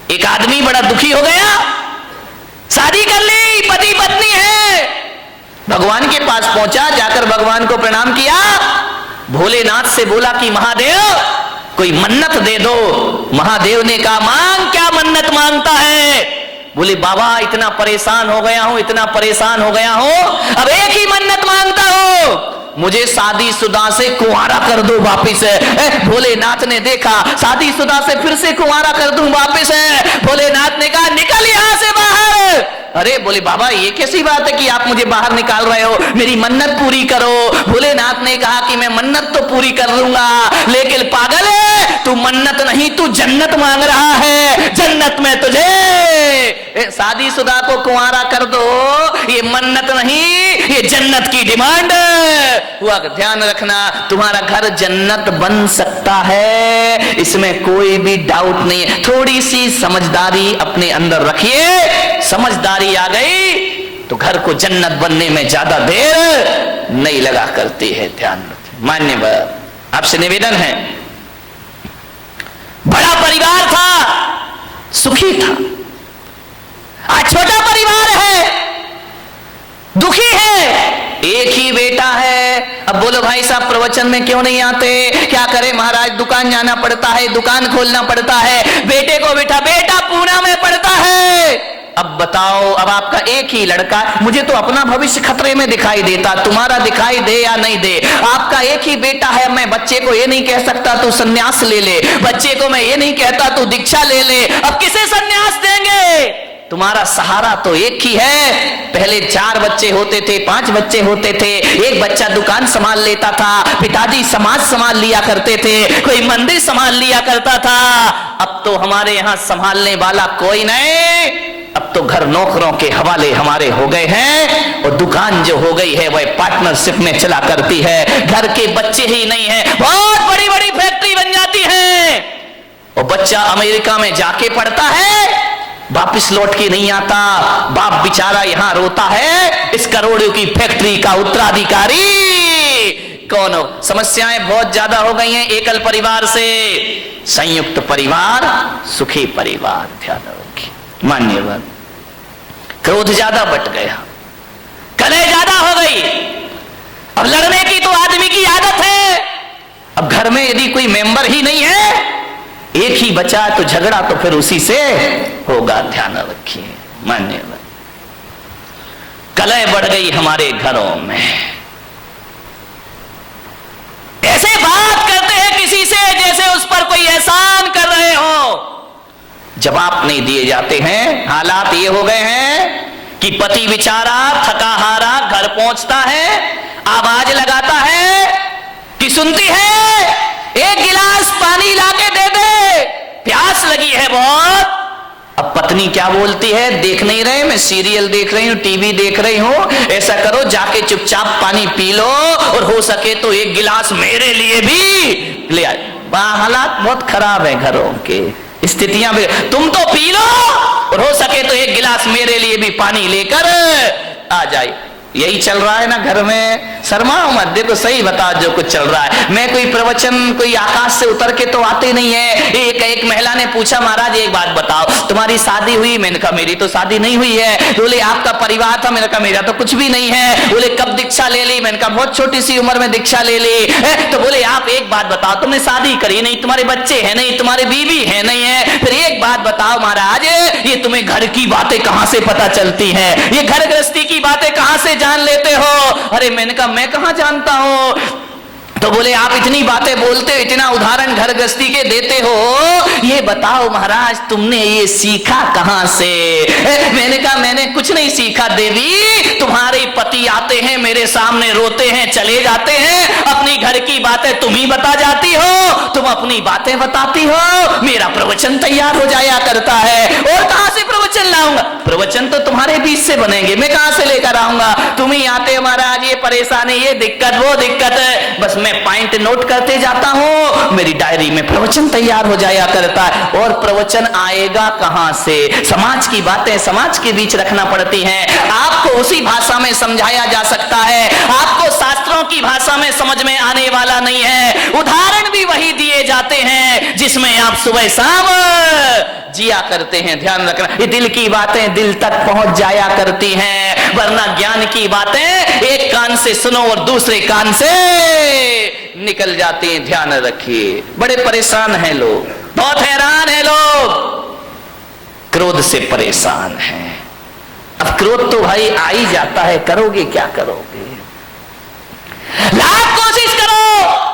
एक आदमी बड़ा दुखी हो गया, शादी कर ली, पति पत्नी है, भगवान के पास पहुंचा, जाकर भगवान को प्रणाम किया, भोलेनाथ से बोला कि महादेव कोई मन्नत दे दो। महादेव ने कहा मांग, क्या मन्नत मांगता है? बोले बाबा इतना परेशान हो गया हूं, इतना परेशान हो गया हूं, अब एक ही मन्नत मांगता हूं, मुझे शादीशुदा से कुंवारा कर दो वापिस। भोलेनाथ ने देखा शादीशुदा से फिर से कुंवारा कर दूं वापिस है। भोलेनाथ ने कहा निकल यहां से बाहर। अरे बोले बाबा ये कैसी बात है कि आप मुझे बाहर निकाल रहे हो, मेरी मन्नत पूरी करो। भोलेनाथ ने कहा कि मैं मन्नत तो पूरी कर लूंगा, लेकिन पागल है तू, मन्नत नहीं तू जन्नत मांग रहा है, जन्नत में तुझे शादीशुदा को कुंवारा कर दो, ये मन्नत नहीं ये जन्नत की डिमांड हुआ। ध्यान रखना तुम्हारा घर जन्नत बन सकता है, इसमें कोई भी डाउट नहीं है। थोड़ी सी समझदारी अपने अंदर रखिए, समझदारी आ गई तो घर को जन्नत बनने में ज्यादा देर नहीं लगा करती है। ध्यान रखिए। मान्यवर आपसे निवेदन है, बड़ा परिवार था, सुखी था, आज छोटा परिवार है, दुखी है, एक ही बेटा है। अब बोलो भाई साहब प्रवचन में क्यों नहीं आते? क्या करें महाराज, दुकान जाना पड़ता है, दुकान खोलना पड़ता है, बेटे को बेटा पूना में पड़ता है। अब बताओ, अब आपका एक ही लड़का, मुझे तो अपना भविष्य खतरे में दिखाई देता, तुम्हारा दिखाई दे या नहीं दे, आपका एक ही बेटा है। मैं बच्चे को ये नहीं कह सकता तू संन्यास ले ले, बच्चे को मैं ये नहीं कहता तू दीक्षा ले ले, अब किसे संन्यास देंगे? तुम्हारा सहारा तो एक ही है। पहले 4 बच्चे होते थे, 5 बच्चे होते थे, एक बच्चा दुकान संभाल लेता था, पिताजी समाज संभाल लिया करते थे, कोई मंदिर संभाल लिया करता था। अब तो हमारे यहां संभालने वाला कोई नहीं, अब तो घर नौकरों के हवाले हमारे हो गए हैं, और दुकान जो हो गई है वह पार्टनरशिप में चला करती है। घर के बच्चे ही नहीं है, बहुत बड़ी बड़ी फैक्ट्री बन जाती है, और बच्चा अमेरिका में जाके पढ़ता है, वापिस लौट के नहीं आता, बाप बेचारा यहां रोता है, इस करोड़ों की फैक्ट्री का उत्तराधिकारी कौन हो? समस्याएं बहुत ज्यादा हो गई हैं एकल परिवार से। संयुक्त परिवार सुखी परिवार। ध्यान रखिए। मान्यवर क्रोध ज्यादा बट गया, कलह ज्यादा हो गई, अब लड़ने की तो आदमी की आदत है। अब घर में यदि कोई मेंबर ही नहीं है, एक ही बचा तो झगड़ा तो फिर उसी से होगा। ध्यान रखिए। मान्यवर कलह बढ़ गई हमारे घरों में, ऐसे बात करते हैं किसी से जैसे उस पर कोई एहसान कर रहे हो, जवाब नहीं दिए जाते हैं। हालात ये हो गए हैं कि पति बेचारा थका हारा घर पहुंचता है, आवाज लगाता है कि सुनती है एक गिलास पानी लाके दे दे, प्यास लगी है बहुत। अब पत्नी क्या बोलती है, देख नहीं रहे मैं सीरियल देख रही हूं, टीवी देख रही हूं, ऐसा करो जाके चुपचाप पानी पी लो, और हो सके तो एक गिलास मेरे लिए भी ले आए। हालात बहुत खराब है घरों के, स्थितियां भी, तुम तो पी लो और हो सके तो एक गिलास मेरे लिए भी पानी लेकर आ जाए। यही चल रहा है ना घर में। शर्माओ मत, देखो सही बता जो कुछ चल रहा है। मैं कोई प्रवचन कोई आकाश से उतर के तो आते नहीं है। एक महिला ने पूछा महाराज एक बात बताओ, तुम्हारी शादी हुई? मैंने कहा मेरी तो शादी नहीं हुई है। बोले आपका परिवार था? मैंने कहा मेरा तो कुछ भी नहीं है। बोले कब दीक्षा ले ली? मैंने कहा बहुत छोटी सी उम्र में दीक्षा ले ली। तो बोले आप एक बात बताओ, तुमने शादी करी नहीं, तुम्हारे बच्चे हैं नहीं, तुम्हारे बीवी है नहीं है, फिर एक बात बताओ महाराज, ये तुम्हें घर की बातें कहां से पता चलती है, ये घर गृहस्थी की बातें कहां से जान लेते हो? अरे मैंने कहा मैं कहां जानता हूं। तो बोले आप इतनी बातें बोलते हो, इतना उदाहरण घर गृहस्थी के देते हो, ये बताओ महाराज तुमने ये सीखा कहां से? मैंने कहा मैंने कुछ नहीं सीखा देवी, तुम्हारे पति आते हैं मेरे सामने, रोते हैं चले जाते हैं, अपनी घर की बातें तुम ही बता जाती हो, तुम अपनी बातें बताती हो, मेरा प्रवचन तैयार हो जाया करता है। और कहां से प्रवचन प्रवचन लाऊंगा। प्रवचन तो तुम्हारे बीच से बनेंगे, मैं कहां से लेकर आऊंगा? तुम ही आते हो महाराज, ये परेशानी, ये दिक्कत, वो दिक्कत है, बस मैं पॉइंट नोट करते जाता हूं, मेरी डायरी में प्रवचन तैयार हो जाया करता है। और प्रवचन आएगा कहां से? समाज की बातें समाज के बीच रखना पड़ती हैं। आपको उसी भाषा में समझाया जा सकता है, आपको शास्त्रों की भाषा में समझ में आने वाला नहीं है। उदाहरण भी वही दिए जाते हैं जिसमें आप सुबह शाम जिया करते हैं। ध्यान रखना, ये दिल की बातें दिल तक पहुंच जाया करती हैं, वरना ज्ञान की बातें एक कान से सुनो और दूसरे कान से निकल जाती हैं। ध्यान रखिए, बड़े परेशान हैं लोग, बहुत हैरान हैं लोग, क्रोध से परेशान हैं। अब क्रोध तो भाई आ ही जाता है, करोगे क्या करोगे? लाख कोशिश करो,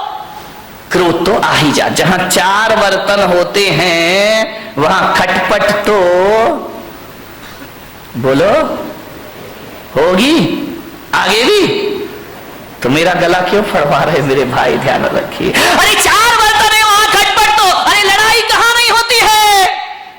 क्रोध तो आ ही जा। जहां चार बर्तन होते हैं वहां खटपट तो बोलो होगी, आगे भी। तो मेरा गला क्यों फड़वा रहे मेरे भाई? ध्यान रखिए, अरे चार बर्तन है वहां खटपट तो, अरे लड़ाई कहां नहीं होती है?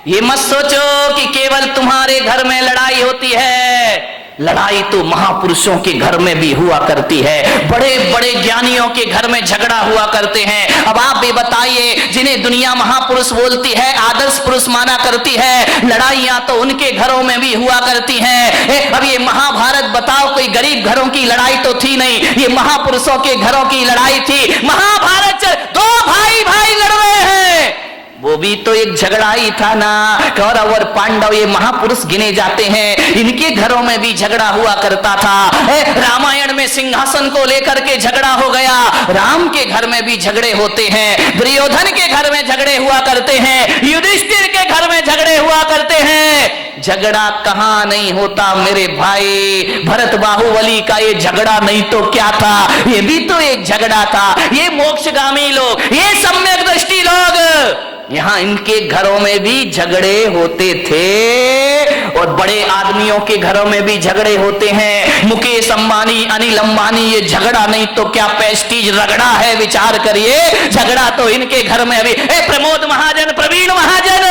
ये मत सोचो कि केवल तुम्हारे घर में लड़ाई होती है। लड़ाई तो महापुरुषों के घर में भी हुआ करती है, बड़े बड़े ज्ञानियों के घर में झगड़ा हुआ करते हैं। अब आप भी बताइए, जिन्हें दुनिया महापुरुष बोलती है, आदर्श पुरुष माना करती है, लड़ाइयां तो उनके घरों में भी हुआ करती हैं। अब ये महाभारत बताओ, कोई गरीब घरों की लड़ाई तो थी नहीं, ये महापुरुषों के घरों की लड़ाई थी। महाभारत दो भाई भाई लड़ रहे हैं, वो भी तो एक झगड़ा ही था ना। कौरव और पांडव ये महापुरुष गिने जाते हैं, इनके घरों में भी झगड़ा हुआ करता था। रामायण में सिंहासन को लेकर के झगड़ा हो गया, राम के घर में भी झगड़े होते हैं, दुर्योधन के घर में झगड़े हुआ करते हैं, युधिष्ठिर के घर में झगड़े हुआ करते हैं। झगड़ा कहां नहीं होता मेरे भाई? भरत बाहुबली का ये झगड़ा नहीं तो क्या था? ये भी तो एक झगड़ा था। ये मोक्षगामी लोग, ये सम्यक दृष्टि लोग, यहां इनके घरों में भी झगड़े होते थे, और बड़े आदमियों के घरों में भी झगड़े होते हैं। मुकेश अंबानी, अनिल अंबानी, ये झगड़ा नहीं तो क्या पेस्टीज रगड़ा है? विचार करिए, झगड़ा तो इनके घर में भी। प्रमोद महाजन, प्रवीण महाजन,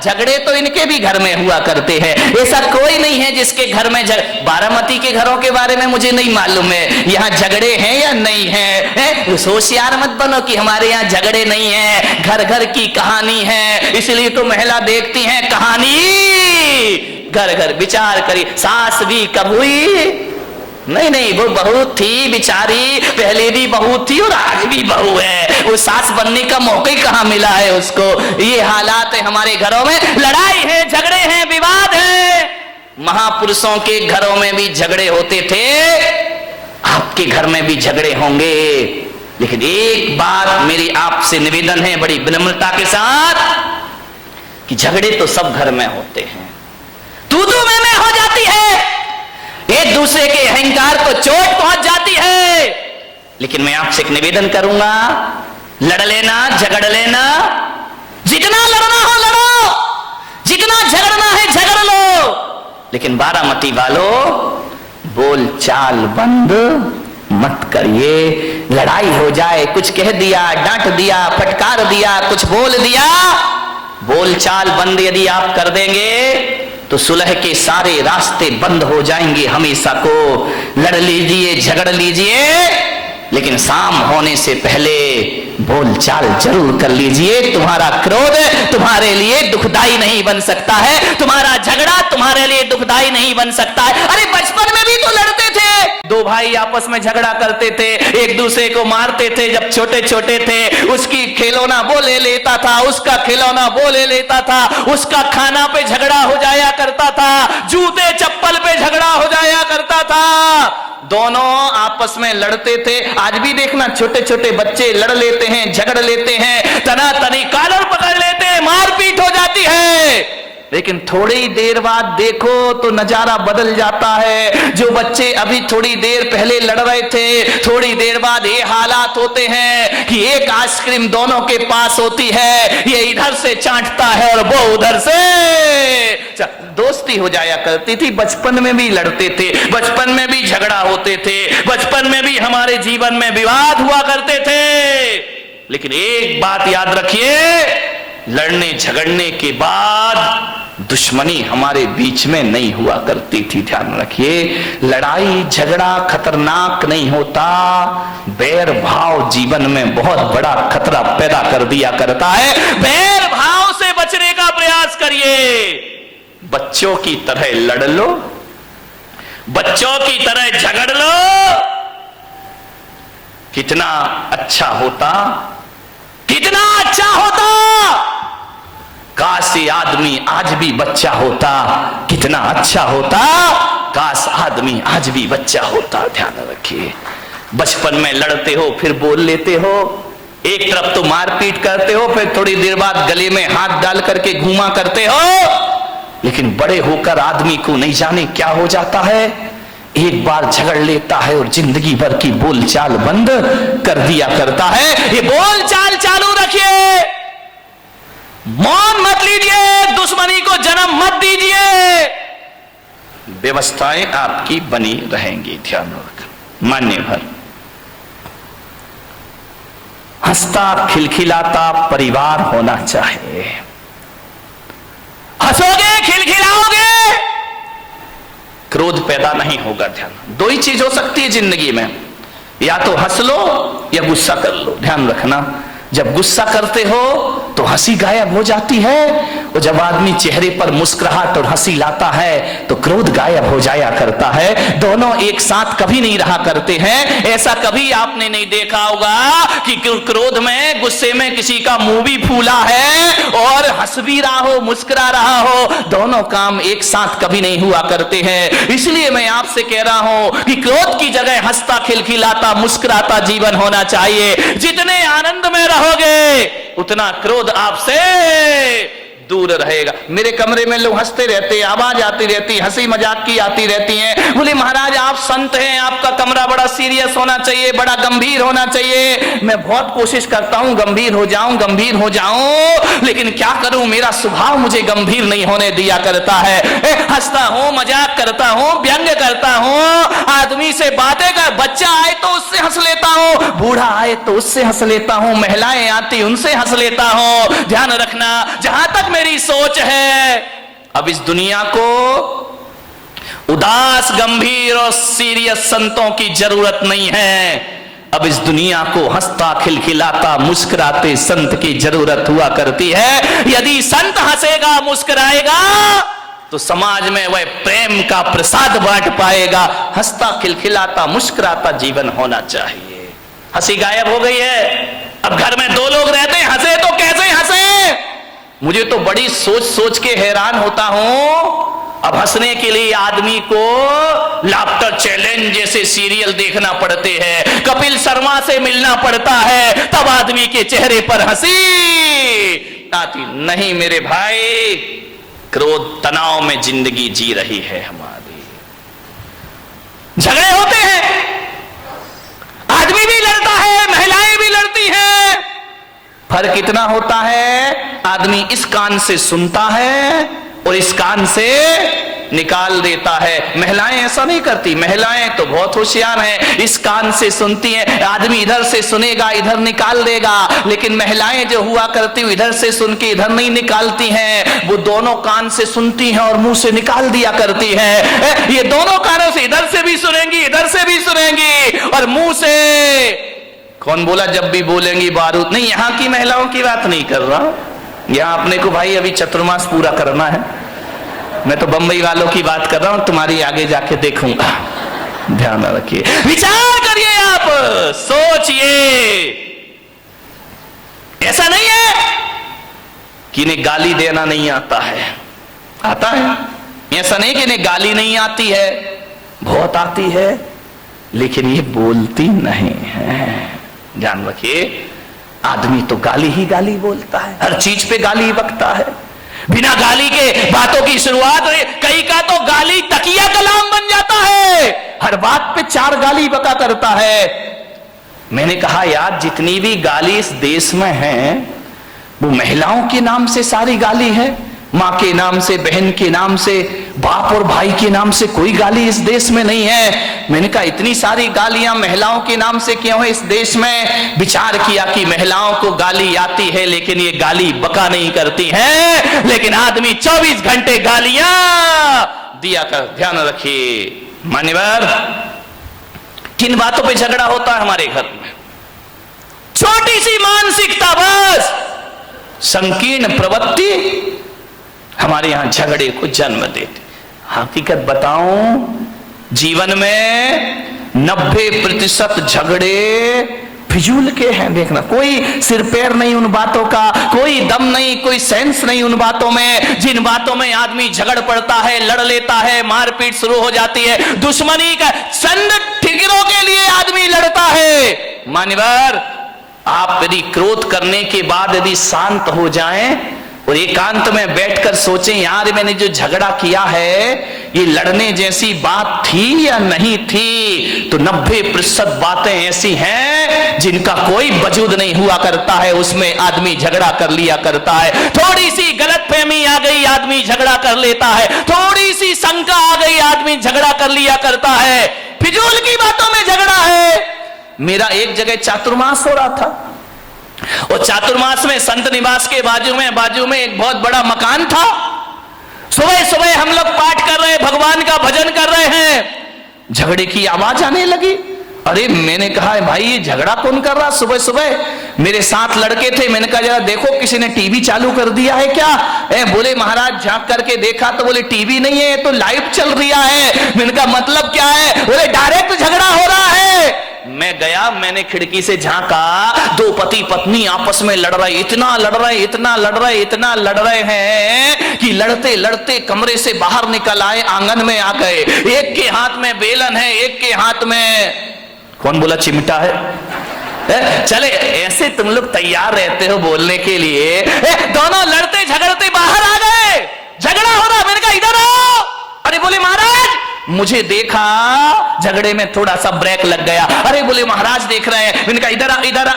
झगड़े तो इनके भी घर में हुआ करते हैं। ऐसा कोई नहीं है जिसके घर में बारामती के घरों के बारे में मुझे नहीं मालूम है, यहाँ झगड़े हैं या नहीं है। होशियार मत बनो कि हमारे यहाँ झगड़े नहीं है, घर घर की कहानी है, इसलिए तो महिला देखती हैं कहानी घर घर। विचार करिए, सास भी कब हुई? नहीं, वो बहू थी बेचारी, पहले भी बहू थी और आज भी बहू है, वो सास बनने का मौका ही कहां मिला है उसको। ये हालात है हमारे घरों में, लड़ाई है, झगड़े हैं, विवाद है। महापुरुषों के घरों में भी झगड़े होते थे, आपके घर में भी झगड़े होंगे। लेकिन एक बात मेरी आपसे निवेदन है बड़ी विनम्रता के साथ, कि झगड़े तो सब घर में होते हैं, तू मैं हो जाती है, एक दूसरे के अहंकार को चोट पहुंच जाती है। लेकिन मैं आपसे एक निवेदन करूंगा, लड़ लेना, झगड़ लेना, जितना लड़ना हो लड़ो, जितना झगड़ना है झगड़ लो, लेकिन बारामती वालों बोल चाल बंद मत करिए। लड़ाई हो जाए, कुछ कह दिया, डांट दिया, फटकार दिया, कुछ बोल दिया, बोल चाल बंद यदि आप कर देंगे तो सुलह के सारे रास्ते बंद हो जाएंगे हमेशा को। लड़ लीजिए, झगड़ लीजिए, लेकिन शाम होने से पहले बोलचाल जरूर कर लीजिए। तुम्हारा क्रोध तुम्हारे लिए दुखदाई नहीं बन सकता है, तुम्हारा झगड़ा तुम्हारे लिए दुखदाई नहीं बन सकता है। अरे बचपन में भी तो लड़ते थे, दो भाई आपस में झगड़ा करते थे, एक दूसरे को मारते थे जब छोटे छोटे थे। उसकी खिलौना वो ले लेता था, उसका खिलौना वो ले लेता था, उसका खाना पे झगड़ा हो जाया करता था, जूते चप्पल पे झगड़ा हो जाया करता था, दोनों आपस में लड़ते थे। आज भी देखना छोटे छोटे बच्चे लड़ लेते हैं, झगड़ लेते हैं, तना तनी कॉलर पकड़ लेते हैं, मारपीट हो जाती है। लेकिन थोड़ी देर बाद देखो तो नजारा बदल जाता है। जो बच्चे अभी थोड़ी देर पहले लड़ रहे थे, थोड़ी देर बाद ये हालात होते हैं कि एक आइसक्रीम दोनों के पास होती है, ये इधर से चाटता है और वो उधर से। दोस्ती हो जाया करती थी, बचपन में भी लड़ते थे, बचपन में भी झगड़ा होते थे, बचपन में भी हमारे जीवन में विवाद हुआ करते थे। लेकिन एक बात याद रखिए, लड़ने झगड़ने के बाद दुश्मनी हमारे बीच में नहीं हुआ करती थी। ध्यान रखिए, लड़ाई झगड़ा खतरनाक नहीं होता, बैर भाव जीवन में बहुत बड़ा खतरा पैदा कर दिया करता है। बैर भाव से बचने का प्रयास करिए। बच्चों की तरह लड़ लो, बच्चों की तरह झगड़ लो, कितना अच्छा होता, कितना अच्छा होता। काश ये आदमी आज भी बच्चा होता, कितना अच्छा होता। काश आदमी आज भी बच्चा होता। ध्यान रखिए, बचपन में लड़ते हो, फिर बोल लेते हो, एक तरफ तो मारपीट करते हो, फिर थोड़ी देर बाद गले में हाथ डाल करके घूमा करते हो, लेकिन बड़े होकर आदमी को नहीं जाने क्या हो जाता है, एक बार झगड़ लेता है और जिंदगी भर की बोलचाल बंद कर दिया करता है। ये बोलचाल चालू रखिए, मौन मत लीजिए, दुश्मनी को जन्म मत दीजिए, व्यवस्थाएं आपकी बनी रहेंगी। ध्यान रखना। मान्य भर हंसता खिलखिलाता परिवार होना चाहिए। हंसोगे, खिलखिलाओगे, क्रोध पैदा नहीं होगा। ध्यान, दो ही चीज हो सकती है जिंदगी में, या तो हंस लो या गुस्सा कर लो। ध्यान रखना, जब गुस्सा करते हो तो हंसी गायब हो जाती है, और जब आदमी चेहरे पर मुस्कुराहट और हंसी लाता है तो क्रोध गायब हो जाया करता है। दोनों एक साथ कभी नहीं रहा करते हैं। ऐसा कभी आपने नहीं देखा होगा कि क्रोध में, गुस्से में किसी का मुंह भी फूला है और हंस भी रहा हो, मुस्कुरा रहा हो। दोनों काम एक साथ कभी नहीं हुआ करते हैं। इसलिए मैं आपसे कह रहा हूं कि क्रोध की जगह हंसता खिलखिलाता मुस्कुराता जीवन होना चाहिए। जितने आनंद में रहोगे उतना क्रोध आपसे दूर रहेगा। मेरे कमरे में लोग हंसते रहते हैं, आवाज आती रहती, हंसी मजाक की आती रहती है। बोले महाराज आप संत हैं, आपका कमरा बड़ा सीरियस होना चाहिए, बड़ा गंभीर होना चाहिए। मैं बहुत कोशिश करता हूं गंभीर हो जाऊं, गंभीर हो जाऊं, लेकिन क्या करूं, मेरा स्वभाव मुझे गंभीर नहीं होने दिया करता है। हंसता हूं, मजाक करता हूं, व्यंग्य करता हूं, आदमी से बातें कर, बच्चा आए तो उससे हंस लेता हूं, बूढ़ा आए तो उससे हंस लेता हूं, महिलाएं आती उनसे हंस लेता हूं। ध्यान रखना, जहां तक मेरी सोच है, अब इस दुनिया को उदास, गंभीर और सीरियस संतों की जरूरत नहीं है। अब इस दुनिया को हंसता खिलखिलाता मुस्कुराते संत की जरूरत हुआ करती है। यदि संत हंसेगा मुस्कुराएगा तो समाज में वह प्रेम का प्रसाद बांट पाएगा। हंसता खिलखिलाता मुस्कुराता जीवन होना चाहिए। हंसी गायब हो गई है। अब घर में दो लोग रहते हैं, हंसे तो कैसे हंसे? मुझे तो बड़ी सोच सोच के हैरान होता हूं। अब हंसने के लिए आदमी को लाफ्टर चैलेंज जैसे सीरियल देखना पड़ते हैं, कपिल शर्मा से मिलना पड़ता है, तब आदमी के चेहरे पर हंसी आती। नहीं मेरे भाई, क्रोध तनाव में जिंदगी जी रही है हमारी। झगड़े होते हैं, आदमी भी लड़ता है, महिलाएं भी लड़ती हैं। फर्क इतना होता है, आदमी इस कान से सुनता है और इस कान से निकाल देता है। महिलाएं ऐसा नहीं करती, महिलाएं तो बहुत होशियार हैं, इस कान से सुनती हैं। आदमी इधर से सुनेगा, इधर निकाल देगा, लेकिन महिलाएं जो हुआ करती हुई इधर से सुन के इधर नहीं निकालती हैं, वो दोनों कान से सुनती हैं और मुंह से निकाल दिया करती हैं। ये दोनों कानों से इधर से भी सुनेंगी, इधर से भी सुनेंगी और मुंह से। कौन बोला जब भी बोलेंगी बारूद? नहीं, यहां की महिलाओं की बात नहीं कर रहा, यहां अपने को भाई अभी चतुर्मास पूरा करना है। मैं तो बंबई वालों की बात कर रहा हूं, तुम्हारी आगे जाके देखूंगा। ध्यान रखिए, विचार करिए, आप सोचिए। ऐसा नहीं है कि इन्हें गाली देना नहीं आता है, आता है। ऐसा नहीं कि इन्हें गाली नहीं आती है, बहुत आती है, लेकिन ये बोलती नहीं है। ध्यान रखिए, आदमी तो गाली ही गाली बोलता है, हर चीज पे गाली बकता है, बिना गाली के बातों की शुरुआत। कई का तो गाली तकिया कलाम बन जाता है, हर बात पे चार गाली बका करता है। मैंने कहा यार, जितनी भी गाली इस देश में है वो महिलाओं के नाम से सारी गाली है, मां के नाम से, बहन के नाम से, बाप और भाई के नाम से कोई गाली इस देश में नहीं है। मैंने कहा इतनी सारी गालियां महिलाओं के नाम से क्यों है इस देश में? विचार किया कि महिलाओं को गाली आती है लेकिन ये गाली बका नहीं करती है, लेकिन आदमी 24 घंटे गालियां दिया कर। ध्यान रखिए मान्यवर, किन बातों पे झगड़ा होता है हमारे घर में? छोटी सी मानसिकता, बस संकीर्ण प्रवृत्ति हमारे यहां झगड़े को जन्म देती। हकीकत बताऊं, जीवन में 90% झगड़े फिजूल के हैं। देखना, कोई सिर पैर नहीं उन बातों का, कोई दम नहीं, कोई सेंस नहीं उन बातों में। जिन बातों में आदमी झगड़ पड़ता है, लड़ लेता है, मारपीट शुरू हो जाती है, दुश्मनी का चंद ठिकरों के लिए आदमी लड़ता है। मान्यवर, आप यदि क्रोध करने के बाद यदि शांत हो जाएं और एकांत में बैठकर सोचें, यार मैंने जो झगड़ा किया है ये लड़ने जैसी बात थी या नहीं थी, तो 90% बातें ऐसी हैं जिनका कोई वजूद नहीं हुआ करता है, उसमें आदमी झगड़ा कर लिया करता है। थोड़ी सी गलतफहमी आ गई, आदमी झगड़ा कर लेता है। थोड़ी सी शंका आ गई, आदमी झगड़ा कर लिया करता है। फिजूल की बातों में झगड़ा है। मेरा एक जगह चातुर्मास हो रहा था, और चातुर्मास में संत निवास के बाजू में एक बहुत बड़ा मकान था। सुबह सुबह हम लोग पाठ कर रहे, भगवान का भजन कर रहे हैं, झगड़े की आवाज आने लगी। अरे मैंने कहा भाई ये झगड़ा कौन कर रहा सुबह सुबह? मेरे साथ लड़के थे, मैंने कहा जरा देखो किसी ने टीवी चालू कर दिया है क्या? बोले महाराज झांक करके देखा तो बोले टीवी नहीं है, तो लाइव चल रहा है। मैंने कहा मतलब क्या है? बोले डायरेक्ट झगड़ा हो रहा है। मैं गया, मैंने खिड़की से झांका, दो पति पत्नी आपस में लड़ रहे, इतना लड़ रहे हैं कि लड़ते लड़ते कमरे से बाहर निकल आए, आंगन में आ गए। एक के हाथ में बेलन है, एक के हाथ में कौन बोला चिमटा है। चले ऐसे तुम लोग तैयार रहते हो बोलने के लिए। दोनों लड़ते झगड़ते बाहर आ गए, झगड़ा हो रहा। मैंने कहा इधर आओ। अरे बोले महाराज, मुझे देखा, झगड़े में थोड़ा सा ब्रेक लग गया। अरे बोले महाराज देख रहे हैं। मैंने कहा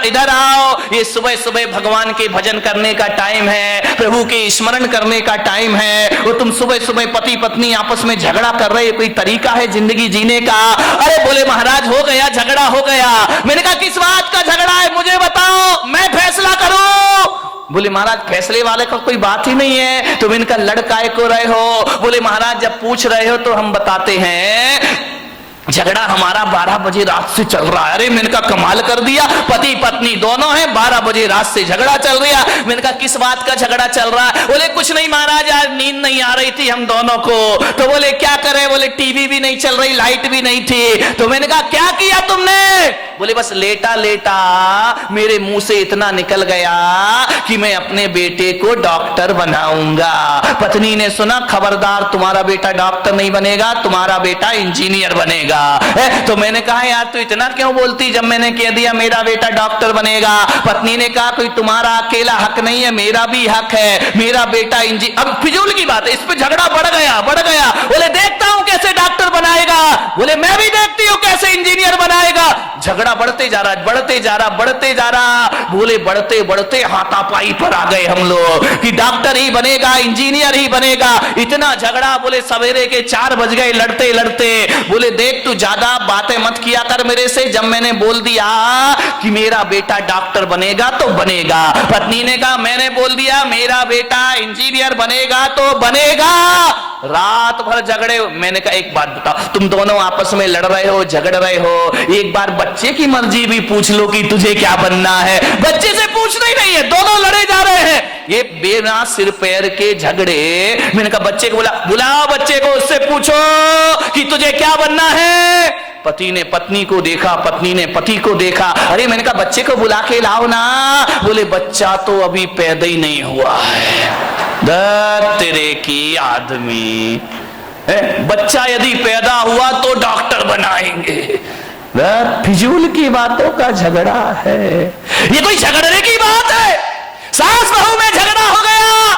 इधर आओ, ये सुबह सुबह भगवान के भजन करने का टाइम है, प्रभु के स्मरण करने का टाइम है, और तुम सुबह सुबह पति पत्नी आपस में झगड़ा कर रहे, कोई तरीका है जिंदगी जीने का? अरे बोले महाराज हो गया, झगड़ा हो गया। मैंने कहा किस बात का झगड़ा है मुझे बताओ, मैं फैसला करूं। बोले महाराज फैसले वाले का कोई बात ही नहीं है, तुम इनका लड़काए को रहे हो। बोले महाराज जब पूछ रहे हो तो हम बताते हैं, झगड़ा हमारा 12 बजे रात से चल रहा है। अरे मैंने कहा कमाल कर दिया, पति पत्नी दोनों हैं, 12 बजे रात से झगड़ा चल रहा। मैंने कहा किस बात का झगड़ा चल रहा है? बोले कुछ नहीं महाराज, आज नींद नहीं आ रही थी हम दोनों को। तो बोले क्या करे? बोले टीवी भी नहीं चल रही, लाइट भी नहीं थी। तो मैंने कहा क्या किया तुमने? बोले बस लेटा लेटा मेरे मुंह से इतना निकल गया कि मैं अपने बेटे को डॉक्टर बनाऊंगा। पत्नी ने सुना, खबरदार तुम्हारा बेटा डॉक्टर नहीं बनेगा, तुम्हारा बेटा इंजीनियर बनेगा। तो मैंने कहा यार तू इतना क्यों बोलती, जब मैंने कह दिया मेरा बेटा डॉक्टर बनेगा। पत्नी ने कहा कोई तुम्हारा अकेला हक नहीं है, मेरा भी हक है, मेरा बेटा इंजीनियर। अब फिजूल की बात है, इस पे झगड़ा बढ़ गया। बोले देखता हूं कैसे डॉक्टर बनाएगा। बोले मैं भी देखती हूं कैसे इंजीनियर बनाएगा। झगड़ा बढ़ते जा रहा। बोले बढ़ते बढ़ते हाथापाई पर आ गए हम लोग कि डॉक्टर ही बनेगा, इंजीनियर ही बनेगा। इतना झगड़ा, बोले सवेरे के 4 बज गए लड़ते लड़ते। बोले देख तू ज्यादा बातें मत किया कर मेरे से, जब मैंने बोल दिया कि मेरा बेटा डॉक्टर बनेगा तो बनेगा। पत्नी ने कहा मैंने बोल दिया मेरा बेटा इंजीनियर बनेगा तो बनेगा। रात भर झगड़े। मैंने कहा एक बात बताओ, तुम दोनों आपस में लड़ रहे हो, झगड़ रहे हो, एक बार बच्चे की मर्जी भी पूछ लो कि तुझे क्या बनना है। बच्चे से पूछना ही नहीं है, दोनों लड़े जा रहे हैं, ये बिना सिर पैर के झगड़े। मैंने कहा बच्चे को बुलाओ बच्चे को, उससे पूछो कि तुझे क्या बनना है। पति ने पत्नी को देखा, पत्नी ने पति को देखा। अरे मैंने कहा बच्चे को बुला के लाओ ना। बोले बच्चा तो अभी पैदा ही नहीं हुआ है। तेरे की आदमी, बच्चा यदि पैदा हुआ तो डॉक्टर बनाएंगे। फिजूल की बातों का झगड़ा है। ये कोई झगड़ने की बात है? सास बहू में झगड़ा हो गया।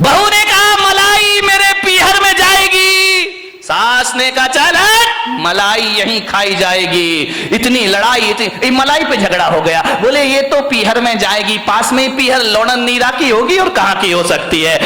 बहू ने कहा मलाई मेरे पीहर में जाएगी। सास ने कहा चल हट, मलाई यहीं खाई जाएगी। इतनी लड़ाई, इतनी मलाई पे झगड़ा हो गया। बोले ये तो पीहर में जाएगी, पास में ही पीहर लोणन नीरा की होगी और कहां की हो सकती है?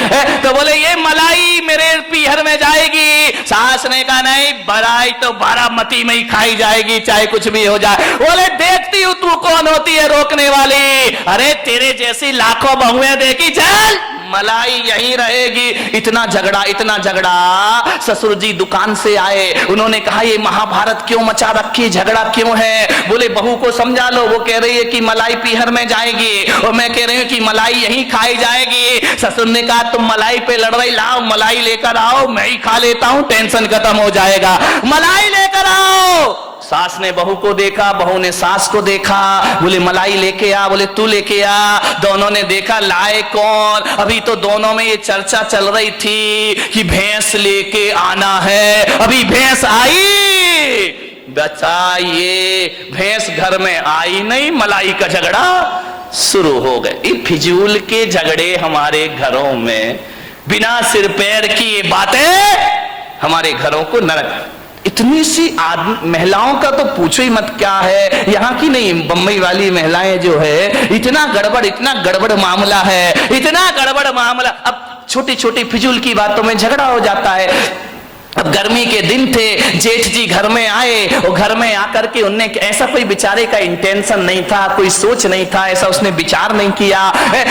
तो बोले ये मलाई मेरे पीहर में जाएगी। सास ने कहा नहीं, बड़ाई तो बारामती में ही खाई जाएगी, चाहे कुछ भी हो जाए। बोले देखती हूं तू कौन होती है रोकने वाली, अरे तेरे जैसी लाखों बहुएं देखी, चल मलाई यहीं रहेगी। इतना झगड़ा। ससुर जी दुकान से आए, उन्होंने कहा ये महाभारत क्यों मचा रखी, झगड़ा क्यों है? बोले बहू को समझा लो, वो कह रही है कि मलाई पीहर में जाएगी और मैं कह रही हूं कि मलाई यहीं खाई जाएगी। ससुर ने कहा तुम मलाई पे लड़ रही, लाओ मलाई लेकर आओ, मैं ही खा लेता हूं, टेंशन खत्म हो जाएगा, मलाई लेकर आओ। सास ने बहू को देखा, बहू ने सास को देखा, बोले मलाई लेके आ, बोले तू लेके आ। दोनों ने देखा लाए कौन। अभी तो दोनों में ये चर्चा चल रही थी कि भैंस लेके आना है। अभी भैंस आई, बचा ये भैंस घर में आई नहीं, मलाई का झगड़ा शुरू हो गए। फिजूल के झगड़े हमारे घरों में, बिना सिर पैर की ये बातें हमारे घरों को नरक। इतनी सी महिलाओं का तो पूछो ही मत क्या है, यहाँ की नहीं बम्बई वाली महिलाएं जो है, इतना गड़बड़ मामला है, इतना गड़बड़ मामला। अब छोटी छोटी फिजूल की बातों में झगड़ा हो जाता है। अब गर्मी के दिन थे, जेठ जी घर में आए और घर में आकर के उनने ऐसा कोई बेचारे का इंटेंशन नहीं था, कोई सोच नहीं था, ऐसा उसने विचार नहीं किया।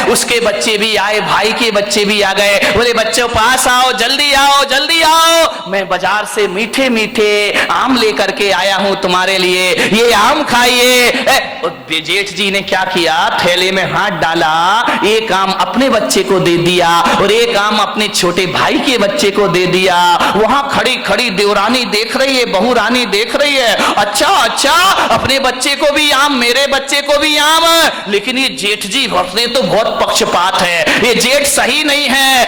उसके बच्चे भी आए, भाई के बच्चे भी आ गए। बोले बच्चों पास आओ, जल्दी आओ, जल्दी आओ, मैं बाजार से मीठे मीठे आम लेकर के आया हूं तुम्हारे लिए, ये आम खाइए। जेठ जी ने क्या किया, थैले में हाथ डाला, एक आम अपने बच्चे को दे दिया और एक आम अपने छोटे भाई के बच्चे को दे दिया। वहां खड़ी खड़ी देवरानी देख रही है, बहू रानी देख रही है, अच्छा अपने बच्चे को भी आम, मेरे बच्चे को भी आम। लेकिन ये जेठ जी तो बहुत पक्षपात है, ये जेठ सही नहीं है।